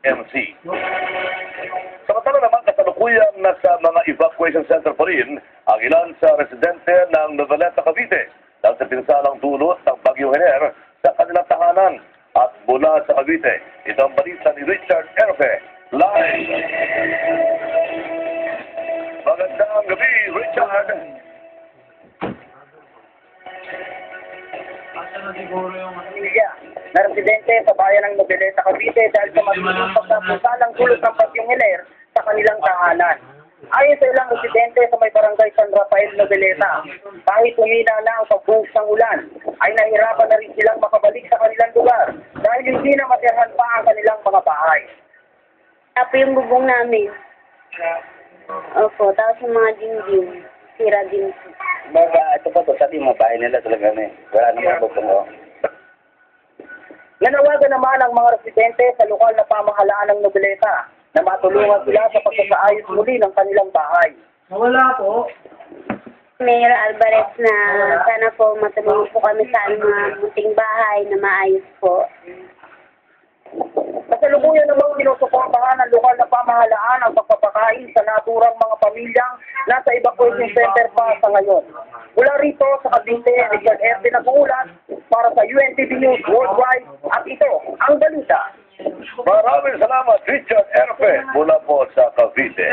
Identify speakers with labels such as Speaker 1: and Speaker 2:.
Speaker 1: MC. Samantala naman kasalukuyan nasa mga evacuation center pa rin ang ilan sa residente ng Noveleta, Cavite dahil sa pinsalang dulot ng Bagyong Hener sa kanilang tahanan. At mula sa Cavite, ito ang balita ni Richard Erfe. Live! Magandang gabi, Richard!
Speaker 2: Na residente sa bayan ng Noveleta, Cavite dahil sa matinding pagkapunsalang dulot ng Bagyong Hener sa kanilang tahanan. Ayon sa ilang residente sa may barangay San Rafael, Noveleta, kahit humina na ang pagbuhos ng ulan, ay nahirapan na rin silang makabalik sa kanilang lugar dahil hindi na matirhan pa ang kanilang mga bahay.
Speaker 3: Tapo yung bubong namin. Opo, tapos yung mga dingding, sira din po.
Speaker 2: Ito po, sabi mo, bahay nila talaga wala namang bubong. Nanawagan naman ang mga residente sa lokal na pamahalaan ng Noveleta na matulungan sila sa pagsasaayos muli ng kanilang bahay.
Speaker 4: Nawala po.
Speaker 3: Mayor Alvarez na sana po matulungan po kami sa mga munting bahay na maayos po.
Speaker 2: Kasalukuyan namang sinusuportahan ng lokal na pamahalaan ang pagpapakain sa naturang mga pamilyang nasa evacuation center pa sa ngayon. Mula rito sa Cavite, Richard F. nag-uulat para sa UNTV News Worldwide at ito ang balita.
Speaker 1: Maraming salamat, Richard Erfe, mula po sa Cavite.